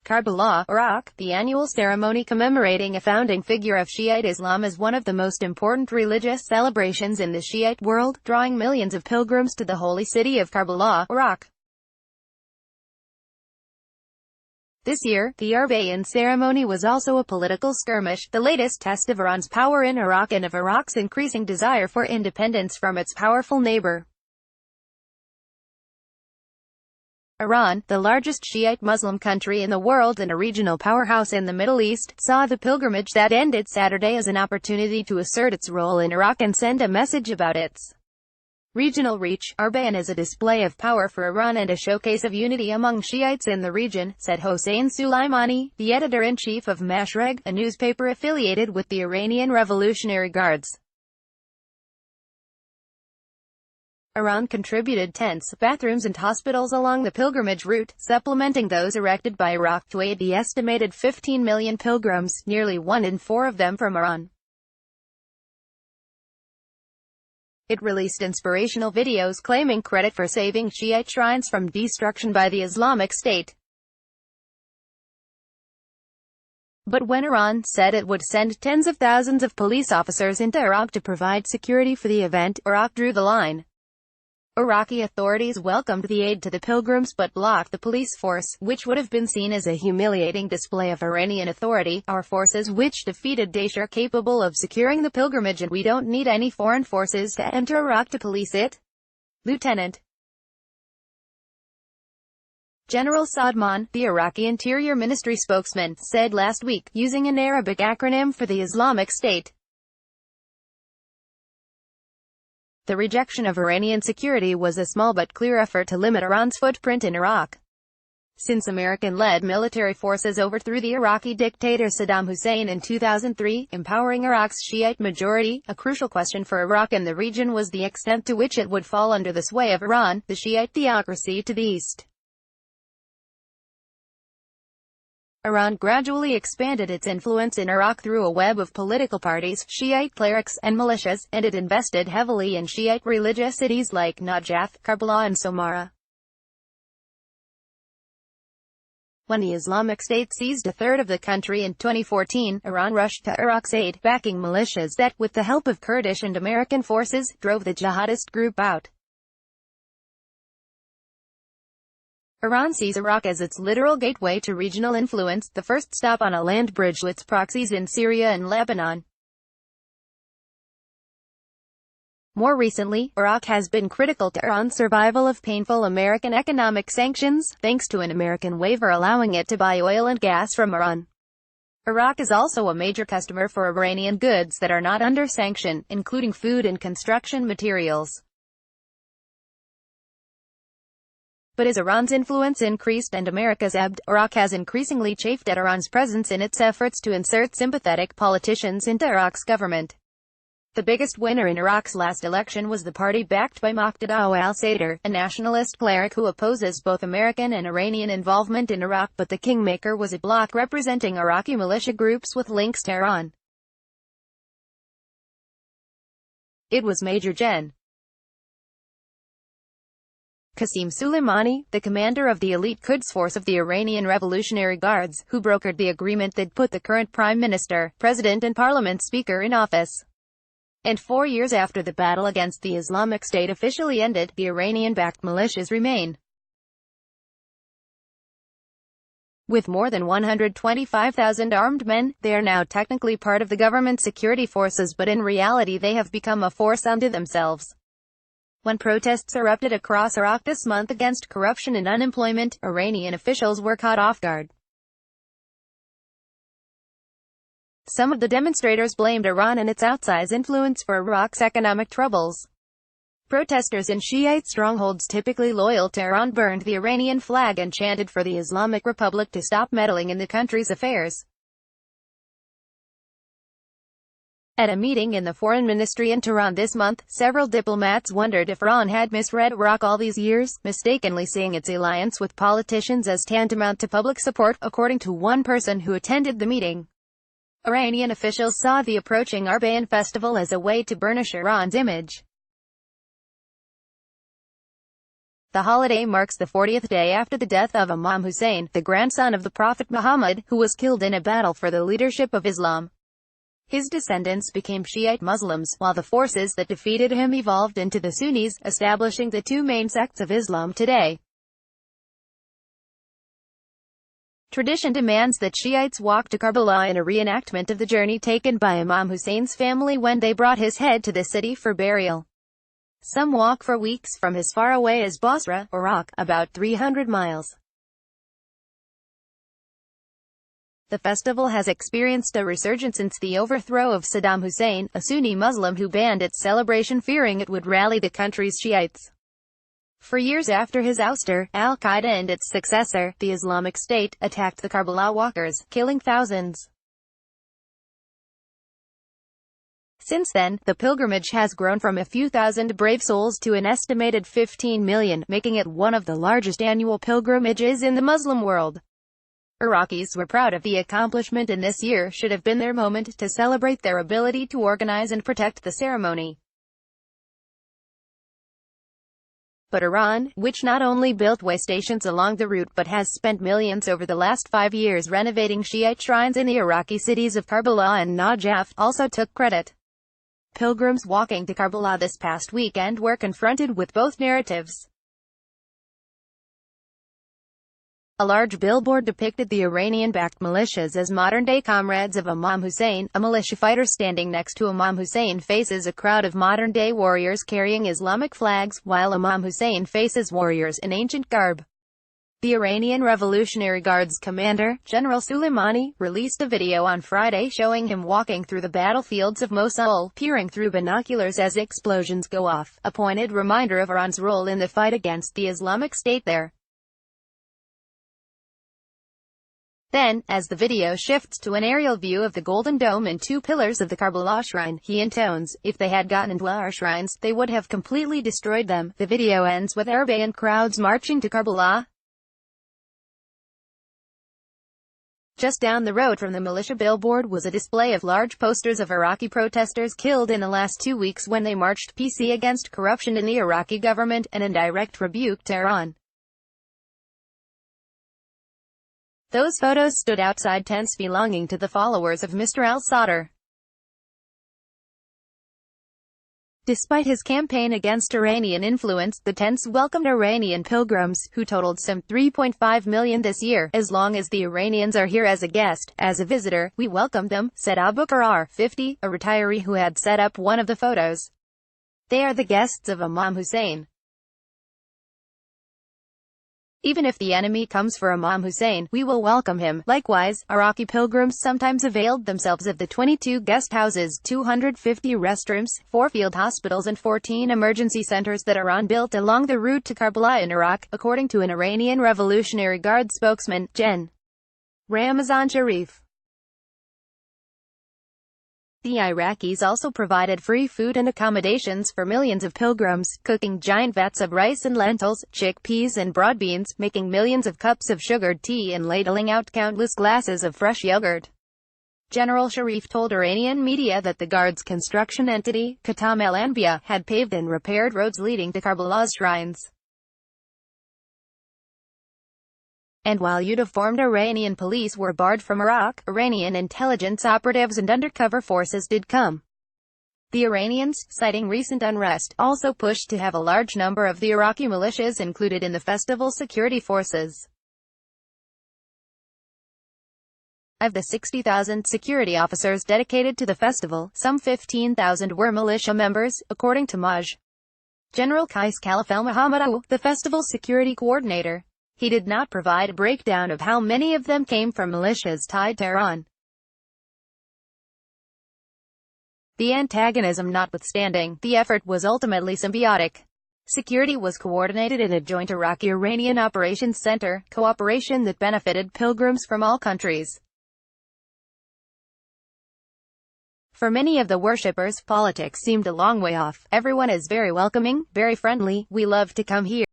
KARBALA, Iraq. The annual ceremony commemorating a founding figure of Shiite Islam is one of the most important religious celebrations in the Shiite world, drawing millions of pilgrims to the holy city of KARBALA, Iraq. This year, the Iranian ceremony was also a political skirmish, the latest test of Iran's power in Iraq and of Iraq's increasing desire for independence from its powerful neighbor. Iran, the largest Shiite Muslim country in the world and a regional powerhouse in the Middle East, saw the pilgrimage that ended Saturday as an opportunity to assert its role in Iraq and send a message about its regional reach. Our ban is a display of power for Iran and a showcase of unity among Shiites in the region, said Hossein Suleimani, the editor-in-chief of Mashreg, a newspaper affiliated with the Iranian Revolutionary Guards. Iran contributed tents, bathrooms and hospitals along the pilgrimage route, supplementing those erected by Iraq to aid the estimated 15 million pilgrims, nearly 1 in 4 of them from Iran. It released inspirational videos claiming credit for saving Shiite shrines from destruction by the Islamic State. But when Iran said it would send tens of thousands of police officers into Iraq to provide security for the event, Iraq drew the line. Iraqi authorities welcomed the aid to the pilgrims but blocked the police force, which would have been seen as a humiliating display of Iranian authority. Our forces which defeated Daesh are capable of securing the pilgrimage and we don't need any foreign forces to enter Iraq to police it. Lieutenant General Sadman, the Iraqi Interior Ministry spokesman, said last week, using an Arabic acronym for the Islamic State. The rejection of Iranian security was a small but clear effort to limit Iran's footprint in Iraq. Since American-led military forces overthrew the Iraqi dictator Saddam Hussein in 2003, empowering Iraq's Shiite majority, a crucial question for Iraq and the region was the extent to which it would fall under the sway of Iran, the Shiite theocracy to the east. Iran gradually expanded its influence in Iraq through a web of political parties, Shiite clerics, and militias, and it invested heavily in Shiite religious cities like Najaf, Karbala and Samarra. When the Islamic State seized a third of the country in 2014, Iran rushed to Iraq's aid, backing militias that, with the help of Kurdish and American forces, drove the jihadist group out. Iran sees Iraq as its literal gateway to regional influence, the first stop on a land bridge with its proxies in Syria and Lebanon. More recently, Iraq has been critical to Iran's survival of painful American economic sanctions, thanks to an American waiver allowing it to buy oil and gas from Iran. Iraq is also a major customer for Iranian goods that are not under sanction, including food and construction materials. But as Iran's influence increased and America's ebbed, Iraq has increasingly chafed at Iran's presence in its efforts to insert sympathetic politicians into Iraq's government. The biggest winner in Iraq's last election was the party backed by Muqtada al-Sadr, a nationalist cleric who opposes both American and Iranian involvement in Iraq, but the kingmaker was a bloc representing Iraqi militia groups with links to Iran. It was Major Gen. Qasem Soleimani, the commander of the elite Quds force of the Iranian Revolutionary Guards, who brokered the agreement that put the current prime minister, president and parliament speaker in office. And 4 years after the battle against the Islamic State officially ended, the Iranian-backed militias remain. With more than 125,000 armed men, they are now technically part of the government security forces, but in reality they have become a force unto themselves. When protests erupted across Iraq this month against corruption and unemployment, Iranian officials were caught off guard. Some of the demonstrators blamed Iran and its outsized influence for Iraq's economic troubles. Protesters in Shiite strongholds typically loyal to Iran burned the Iranian flag and chanted for the Islamic Republic to stop meddling in the country's affairs. At a meeting in the Foreign Ministry in Tehran this month, several diplomats wondered if Iran had misread Iraq all these years, mistakenly seeing its alliance with politicians as tantamount to public support, according to one person who attended the meeting. Iranian officials saw the approaching Arbaeen festival as a way to burnish Iran's image. The holiday marks the 40th day after the death of Imam Hussein, the grandson of the Prophet Muhammad, who was killed in a battle for the leadership of Islam. His descendants became Shiite Muslims, while the forces that defeated him evolved into the Sunnis, establishing the two main sects of Islam today. Tradition demands that Shiites walk to Karbala in a reenactment of the journey taken by Imam Hussein's family when they brought his head to the city for burial. Some walk for weeks from as far away as Basra, Iraq, about 300 miles. The festival has experienced a resurgence since the overthrow of Saddam Hussein, a Sunni Muslim who banned its celebration fearing it would rally the country's Shiites. For years after his ouster, Al-Qaeda and its successor, the Islamic State, attacked the Karbala walkers, killing thousands. Since then, the pilgrimage has grown from a few thousand brave souls to an estimated 15 million, making it one of the largest annual pilgrimages in the Muslim world. Iraqis were proud of the accomplishment, and this year should have been their moment to celebrate their ability to organize and protect the ceremony. But Iran, which not only built way stations along the route but has spent millions over the last 5 years renovating Shiite shrines in the Iraqi cities of Karbala and Najaf, also took credit. Pilgrims walking to Karbala this past weekend were confronted with both narratives. A large billboard depicted the Iranian-backed militias as modern-day comrades of Imam Hussein. A militia fighter standing next to Imam Hussein faces a crowd of modern-day warriors carrying Islamic flags, while Imam Hussein faces warriors in ancient garb. The Iranian Revolutionary Guard's commander, General Soleimani, released a video on Friday showing him walking through the battlefields of Mosul, peering through binoculars as explosions go off, a pointed reminder of Iran's role in the fight against the Islamic State there. Then, as the video shifts to an aerial view of the Golden Dome and two pillars of the Karbala shrine, he intones, "If they had gotten into our shrines, they would have completely destroyed them." The video ends with Arabian crowds marching to Karbala. Just down the road from the militia billboard was a display of large posters of Iraqi protesters killed in the last 2 weeks when they marched peacefully against corruption in the Iraqi government, and in direct rebuke to Iran. Those photos stood outside tents belonging to the followers of Mr. al-Sadr. Despite his campaign against Iranian influence, the tents welcomed Iranian pilgrims, who totaled some 3.5 million this year. "As long as the Iranians are here as a guest, as a visitor, we welcome them," said Abu Qarar, 50, a retiree who had set up one of the photos. "They are the guests of Imam Hussein. Even if the enemy comes for Imam Hussein, we will welcome him." Likewise, Iraqi pilgrims sometimes availed themselves of the 22 guest houses, 250 restrooms, 4 field hospitals and 14 emergency centers that Iran built along the route to Karbala in Iraq, according to an Iranian Revolutionary Guard spokesman, Gen. Ramazan Sharif. The Iraqis also provided free food and accommodations for millions of pilgrims, cooking giant vats of rice and lentils, chickpeas and broad beans, making millions of cups of sugared tea and ladling out countless glasses of fresh yogurt. General Sharif told Iranian media that the Guard's construction entity, Khatam al-Anbiya, had paved and repaired roads leading to Karbala's shrines. And while uniformed Iranian police were barred from Iraq, Iranian intelligence operatives and undercover forces did come. The Iranians, citing recent unrest, also pushed to have a large number of the Iraqi militias included in the festival security forces. Of the 60,000 security officers dedicated to the festival, some 15,000 were militia members, according to Maj. General Qais Khalif el-Mohammadi, the festival's security coordinator. He did not provide a breakdown of how many of them came from militias tied to Iran. The antagonism notwithstanding, the effort was ultimately symbiotic. Security was coordinated in a joint Iraqi-Iranian operations center, cooperation that benefited pilgrims from all countries. For many of the worshippers, politics seemed a long way off. "Everyone is very welcoming, very friendly, we love to come here."